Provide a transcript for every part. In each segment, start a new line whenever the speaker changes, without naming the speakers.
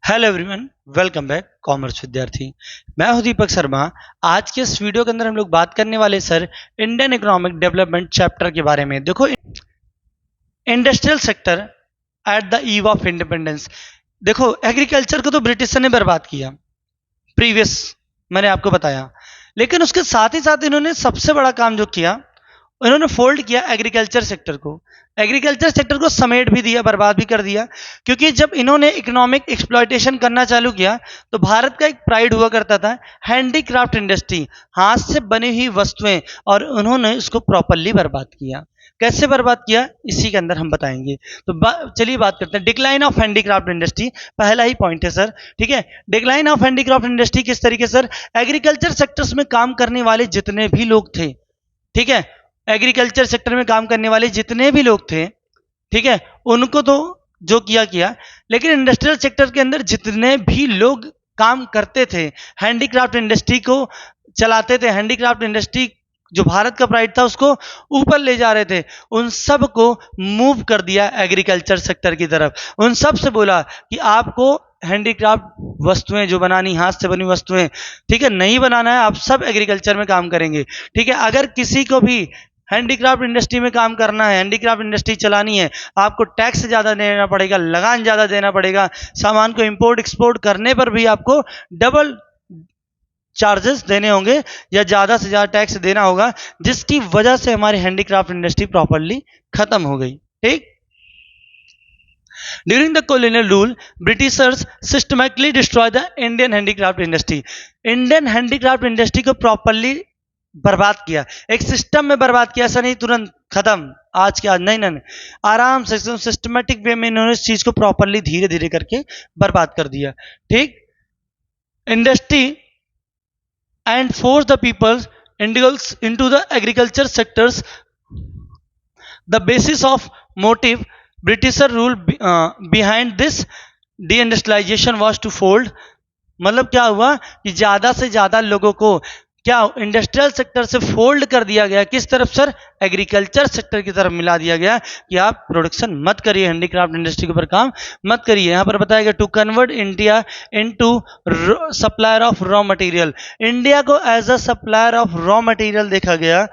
Hello everyone, welcome back commerce विद्यार्थी। मैं हूं दीपक शर्मा। आज के इस वीडियो के अंदर हम लोग बात करने वाले sir Indian economic development chapter के बारे में। देखो, industrial sector at the eve of independence. देखो, एग्रीकल्चर को तो ब्रिटिशर ने बर्बाद किया, प्रीवियस मैंने आपको बताया। लेकिन उसके साथ ही साथ इन्होंने सबसे बड़ा काम जो किया, उन्होंने फोल्ड किया एग्रीकल्चर सेक्टर को। एग्रीकल्चर सेक्टर को समेट भी दिया, बर्बाद भी कर दिया। क्योंकि जब इन्होंने इकोनॉमिक एक्सप्लॉयटेशन करना चालू किया तो भारत का एक प्राइड हुआ करता था हैंडीक्राफ्ट इंडस्ट्री, हाथ से बनी हुई वस्तुएं, और उन्होंने उसको प्रॉपरली बर्बाद किया। कैसे बर्बाद किया, इसी के अंदर हम बताएंगे। तो चलिए बात करते हैं डिक्लाइन ऑफ हैंडीक्राफ्ट इंडस्ट्री। पहला ही पॉइंट है सर, ठीक है। डिक्लाइन ऑफ हैंडीक्राफ्ट इंडस्ट्री किस तरीके सर, एग्रीकल्चर सेक्टर्स में काम करने वाले जितने भी लोग थे, ठीक है, एग्रीकल्चर सेक्टर में काम करने वाले जितने भी लोग थे, ठीक है, उनको तो जो किया किया, लेकिन इंडस्ट्रियल सेक्टर के अंदर जितने भी लोग काम करते थे, हैंडीक्राफ्ट इंडस्ट्री को चलाते थे, हैंडीक्राफ्ट इंडस्ट्री जो भारत का प्राइड था उसको ऊपर ले जा रहे थे, उन सब को मूव कर दिया एग्रीकल्चर सेक्टर की तरफ। उन सब से बोला कि आपको हैंडीक्राफ्ट वस्तुएं जो बनानी, हाथ से बनी वस्तुएं, ठीक है, नहीं बनाना है, आप सब एग्रीकल्चर में काम करेंगे, ठीक है। अगर किसी को भी हैंडीक्राफ्ट इंडस्ट्री में काम करना है, हैंडीक्राफ्ट इंडस्ट्री चलानी है, आपको टैक्स ज़्यादा देना पड़ेगा, लगान ज़्यादा देना पड़ेगा, सामान को इंपोर्ट एक्सपोर्ट करने पर भी आपको डबल चार्जेस देने होंगे या ज़्यादा से ज़्यादा टैक्स देना होगा, जिसकी वजह से हमारी हैंडीक्राफ्ट इंडस्ट्री प्रॉपरली खत्म हो गई, ठीक। During the colonial rule, Britishers systematically destroyed the Indian handicraft industry. Indian handicraft industry को प्रॉपरली बर्बाद किया, एक सिस्टम में बर्बाद किया, ऐसा नहीं तुरंत खत्म आज के आज, नहीं नहीं, आराम से सिस्टमेटिक वे में इन्होंने इस चीज को प्रॉपरली धीरे धीरे करके बर्बाद कर दिया, ठीक। Industry and force the peoples individuals into the agriculture sectors. The basis of motive Britisher rule behind this deindustrialization was twofold. मतलब क्या हुआ कि ज्यादा से ज्यादा लोगों को क्या इंडस्ट्रियल सेक्टर से फोल्ड कर दिया गया, किस तरफ सर, एग्रीकल्चर सेक्टर की तरफ मिला दिया गया कि आप प्रोडक्शन मत करिए, हैंडीक्राफ्ट इंडस्ट्री के ऊपर काम मत करिए। यहां पर बताया गया to convert India into supplier of raw material. India को as a supplier of raw material देखा गया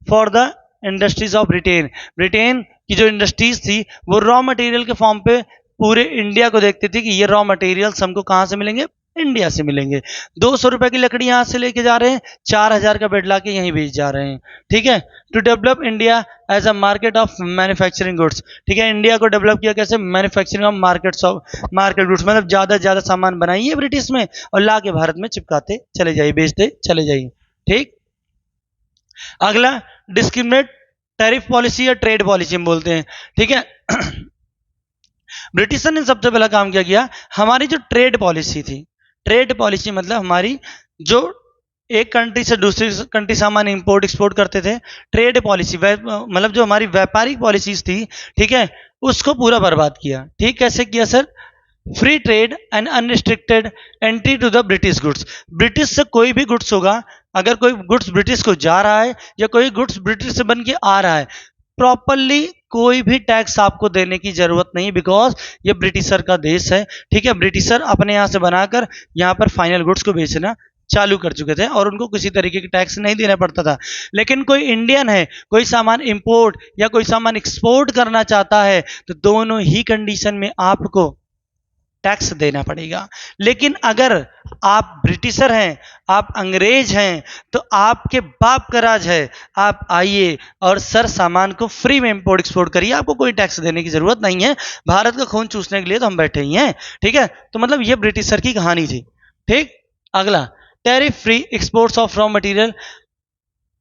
for the industries of Britain. Britain की जो इंडस्ट्रीज थी वो रॉ मटेरियल के फॉर्म पे पूरे इंडिया को देखती थी कि ये रॉ मटेरियल्स हमको कहां से मिलेंगे, इंडिया से मिलेंगे। 200 रुपए की लकड़ी यहां से लेके जा रहे हैं, 4000 का बेड लाके यहीं बेच जा रहे हैं, ठीक है। To develop India as a market of manufacturing goods, ठीक है। इंडिया को डेवलप किया कैसे, मैन्युफैक्चरिंग ऑफ मार्केट गुड्स, मतलब ज्यादा से ज्यादा सामान बनाइए ब्रिटिश में और ला के भारत में चिपकाते चले जाइए, बेचते चले जाइए, ठीक। अगला डिस्क्रिमिनेट टैरिफ पॉलिसी या ट्रेड पॉलिसी हम बोलते हैं, ठीक है। ब्रिटिशर ने सबसे पहला काम क्या किया, हमारी जो ट्रेड पॉलिसी थी, ट्रेड पॉलिसी मतलब हमारी जो एक कंट्री से दूसरी कंट्री सामान इंपोर्ट एक्सपोर्ट करते थे, ट्रेड पॉलिसी मतलब जो हमारी व्यापारिक पॉलिसीज थी, ठीक है, उसको पूरा बर्बाद किया, ठीक। कैसे किया sir, free trade and unrestricted entry to the British goods. British से कोई भी गुड्स होगा, अगर कोई गुड्स ब्रिटिश को जा रहा है या कोई गुड्स ब्रिटिश से बन के आ रहा है, प्रॉपरली कोई भी टैक्स आपको देने की जरूरत नहीं, बिकॉज ये ब्रिटिशर का देश है, ठीक है। ब्रिटिशर अपने यहां से बनाकर यहां पर फाइनल गुड्स को बेचना चालू कर चुके थे और उनको किसी तरीके की टैक्स नहीं देना पड़ता था। लेकिन कोई इंडियन है, कोई सामान इंपोर्ट या कोई सामान एक्सपोर्ट करना चाहता है तो दोनों ही कंडीशन में आपको टैक्स देना पड़ेगा। लेकिन अगर आप ब्रिटिशर हैं, आप अंग्रेज हैं, तो आपके बाप का राज है, आप आइए और सर सामान को फ्री में इंपोर्ट एक्सपोर्ट करिए, आपको कोई टैक्स देने की जरूरत नहीं है। भारत का खून चूसने के लिए तो हम बैठे ही हैं, ठीक है। तो मतलब ये ब्रिटिशर की कहानी थी, ठीक। अगला tariff free exports of raw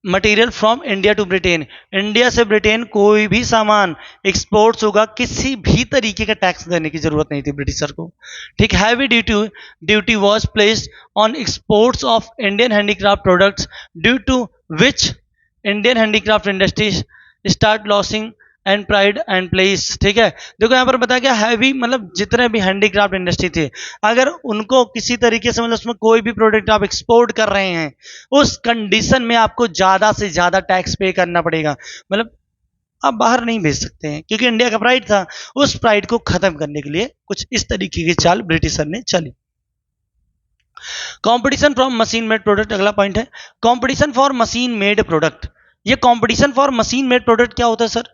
material from India to Britain. India से ब्रिटेन कोई भी सामान एक्सपोर्ट्स होगा, किसी भी तरीके का टैक्स देने की जरूरत नहीं थी ब्रिटिशर को, ठीक। Heavy duty was placed on exports of Indian handicraft products, due to which Indian handicraft industry start losing and pride and place, ठीक है। देखो यहाँ पर बताया गया हैवी मतलब जितने भी हैंडीक्राफ्ट इंडस्ट्री थे, अगर उनको किसी तरीके से मतलब उसमें कोई भी प्रोडक्ट आप एक्सपोर्ट कर रहे हैं, उस कंडीशन में आपको ज्यादा से ज्यादा टैक्स पे करना पड़ेगा। मतलब आप बाहर नहीं भेज सकते हैं, क्योंकि इंडिया का प्राइड था। उस प्राइड को खत्म करने के लिए कुछ इस तरीके की चाल ब्रिटिशर ने चली। Competition from machine made product अगला पॉइंट है, competition for machine made product. ये competition for machine made product क्या होता है सर?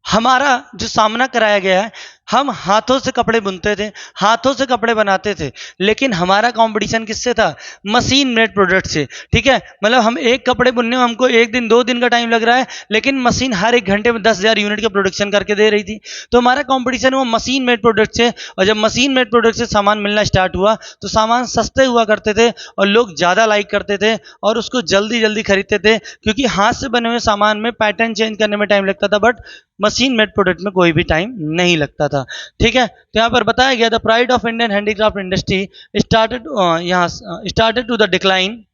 हमारा जो सामना कराया गया है, हम हाथों से कपड़े बुनते थे, हाथों से कपड़े बनाते थे, लेकिन हमारा कंपटीशन किससे था? मशीन मेड प्रोडक्ट से। ठीक है, मतलब हम एक कपड़े बुनने में हमको 1 दिन 2 दिन का टाइम लग रहा है, लेकिन मशीन हर 1 घंटे में 10,000 यूनिट का प्रोडक्शन करके दे रही थी। तो हमारा कंपटीशन वो मशीन मेड प्रोडक्ट से, और जब मशीन मेड प्रोडक्ट से सामान मिलना स्टार्ट हुआ तो सामान सस्ते हुआ करते थे और लोग ज़्यादा लाइक करते थे और उसको जल्दी जल्दी खरीदते थे, क्योंकि हाथ से बने हुए सामान में पैटर्न चेंज करने में टाइम लगता था, बट मशीन मेड प्रोडक्ट में कोई भी टाइम नहीं लगता था। ठीक है, तो यहाँ पर बताया गया the pride of Indian handicraft industry started यहाँ started to the decline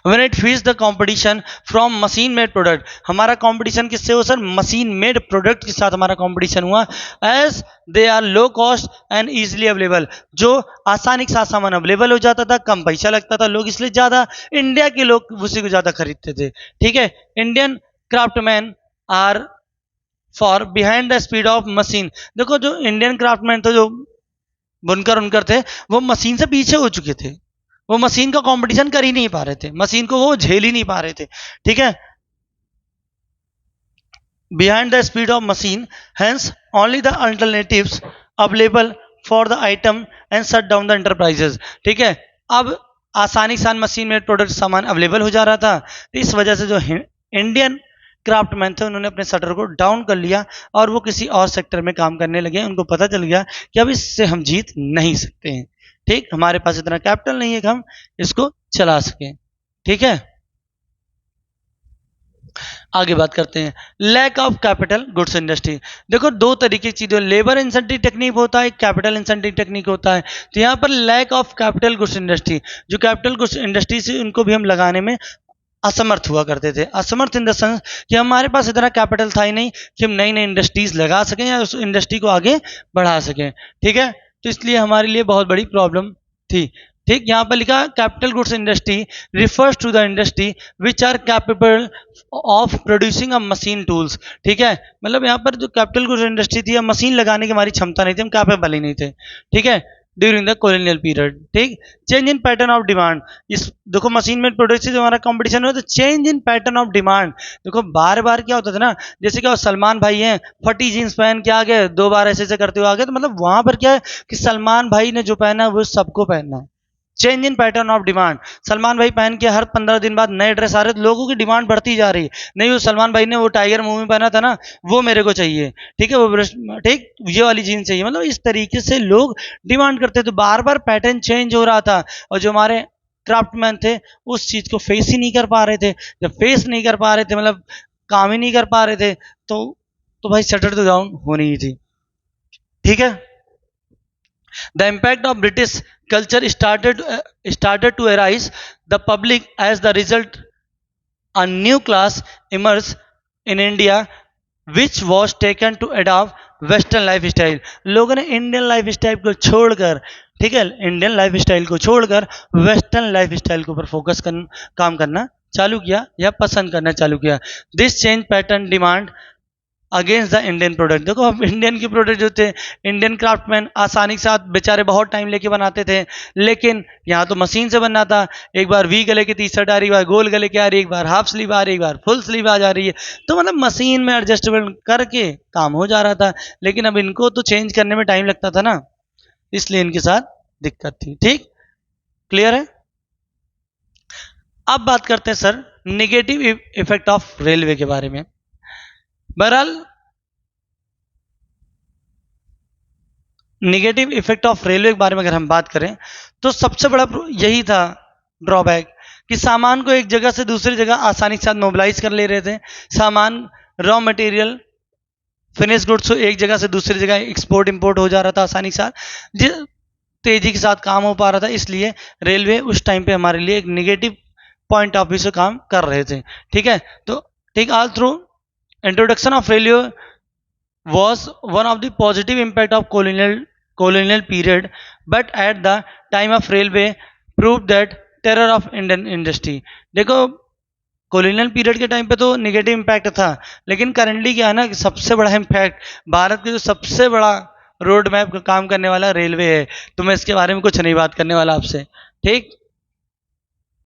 when it faced the competition from machine made product। हमारा कंपटीशन किससे हो सर? मशीन मेड प्रोडक्ट के साथ हमारा कंपटीशन हुआ। As they are low cost and easily available, जो आसानी के साथ सामान अवेलेबल हो जाता था, कम पैसा लगता था, लोग इसलिए ज़्यादा, इंडिया के लोग उसी को ज़्यादा खरीदते थे। ठीक है, Indian craftsman are for behind the speed of machine. देखो जो इंडियन क्राफ्टमैन थे, जो बुनकर उनकर थे, वो मशीन से पीछे हो चुके थे, वो मशीन का कंपटीशन कर ही नहीं पा रहे थे, मशीन को वो झेल ही नहीं पा रहे थे। ठीक है, behind the speed of machine, hence only the alternatives available for the item and shut down the enterprises. ठीक है, अब आसानी से मशीन में प्रोडक्ट सामान अवेलेबल हो जा रहा था, इस वजह से जो इंडियन क्राफ्टमैन थे उन्होंने अपने शटर को डाउन कर लिया और वो किसी और सेक्टर में काम करने लगे। उनको पता चल गया कि अब इससे हम जीत नहीं सकते हैं। ठीक, हमारे पास इतना कैपिटल नहीं है कि हम इसको चला सकें। ठीक है, आगे बात करते हैं lack of capital goods industry. देखो दो तरीके की चीजें, लेबर इंसेंटिव टेक्निक होता है, कैपिटल इंसेंटिव टेक्निक होता है। तो यहाँ पर lack of capital goods industry, जो कैपिटल गुड्स इंडस्ट्री से उनको भी हम लगाने में असमर्थ हुआ करते थे। असमर्थ इन द सेंस कि हमारे पास इतना कैपिटल था ही नहीं कि हम नई नई इंडस्ट्रीज लगा सकें या उस इंडस्ट्री को आगे बढ़ा सकें। ठीक है, तो इसलिए हमारे लिए बहुत बड़ी प्रॉब्लम थी। ठीक, यहाँ पर लिखा capital goods industry refers to the industry which are capable of producing a machine tools. ठीक है, मतलब यहाँ पर जो कैपिटल गुड्स इंडस्ट्री थी, मशीन लगाने की हमारी क्षमता नहीं थी, हम कैपेबल ही नहीं थे। ठीक है, ड्यूरिंग द कॉलोनियल पीरियड। ठीक, change in pattern of demand, इस देखो मशीन मेड प्रोडक्ट से जो हमारा कंपटीशन हो तो change in pattern of demand. देखो बार बार क्या होता था ना, जैसे कि सलमान भाई हैं, फटी जीन्स पहन के आ गए, 2 बार ऐसे ऐसे करते हुए आ गए, तो मतलब वहां पर क्या है कि सलमान भाई ने जो पहना है वो सबको पहनना है। Change in pattern of demand, Salman भाई पहन के हर 15 दिन बाद नए ड्रेस आ रहे, तो लोगों की डिमांड बढ़ती जा रही है। नहीं, वो सलमान भाई ने वो टाइगर मूवी पहना था ना, वो मेरे को चाहिए। ठीक है, वो ठीक ये वाली जीन्स चाहिए, मतलब इस तरीके से लोग डिमांड करते, तो बार बार पैटर्न चेंज हो रहा था और जो हमारे क्राफ्टमैन थे उस चीज को फेस ही नहीं कर पा रहे थे। जब फेस नहीं कर पा रहे थे, मतलब काम ही नहीं कर पा रहे थे, तो भाई शटर तो डाउन होनी ही थी। ठीक है, the impact of British culture started to arise the public as the result a new class emerged in India which was taken to adopt western life style. लोगों ने इंडियन लाइफ स्टाइल को छोड़कर, ठीक है, इंडियन लाइफ स्टाइल को छोड़कर western life style के ऊपर फोकस काम करना चालू किया या पसंद करना चालू किया। This change pattern demand against the Indian product. देखो अब इंडियन के प्रोडक्ट जो थे, इंडियन क्राफ्टमैन आसानी के साथ बेचारे बहुत टाइम लेके बनाते थे, लेकिन यहाँ तो मशीन से बनना था। एक बार वी गले की टी शर्ट आ रही, एक बार गोल गले की आ रही, एक बार हाफ स्लीव आ रही, एक बार फुल स्लीव आ जा रही है, तो मतलब मशीन में एडजस्टेबल करके काम हो जा रहा था। लेकिन अब इनको तो चेंज करने में टाइम लगता था ना, इसलिए इनके साथ दिक्कत थी। ठीक, क्लियर है। अब बात करते हैं sir negative effect of railway के बारे में। बहरहाल नेगेटिव इफेक्ट ऑफ रेलवे के बारे में अगर हम बात करें तो सबसे बड़ा यही था ड्रॉबैक कि सामान को एक जगह से दूसरी जगह आसानी के साथ मोबिलाइज कर ले रहे थे। सामान रॉ मटेरियल फिनिश गुड्स एक जगह से दूसरी जगह एक्सपोर्ट इंपोर्ट हो जा रहा था आसानी के साथ, तेजी के साथ काम हो पा रहा था। इसलिए रेलवे उस टाइम पे हमारे लिए एक नेगेटिव पॉइंट ऑफ व्यू से काम कर रहे थे। ठीक है, तो ठीक all through introduction of railway was one of the positive impact of colonial period, but at the time of railway proved that terror of Indian industry। देखो कॉलोनियल पीरियड के टाइम पे तो निगेटिव इम्पैक्ट था, लेकिन currently क्या है ना कि सबसे बड़ा इम्पैक्ट भारत के जो सबसे बड़ा रोड मैप का काम करने वाला रेलवे है। तो मैं इसके बारे में कुछ नहीं बात करने वाला आपसे, ठीक।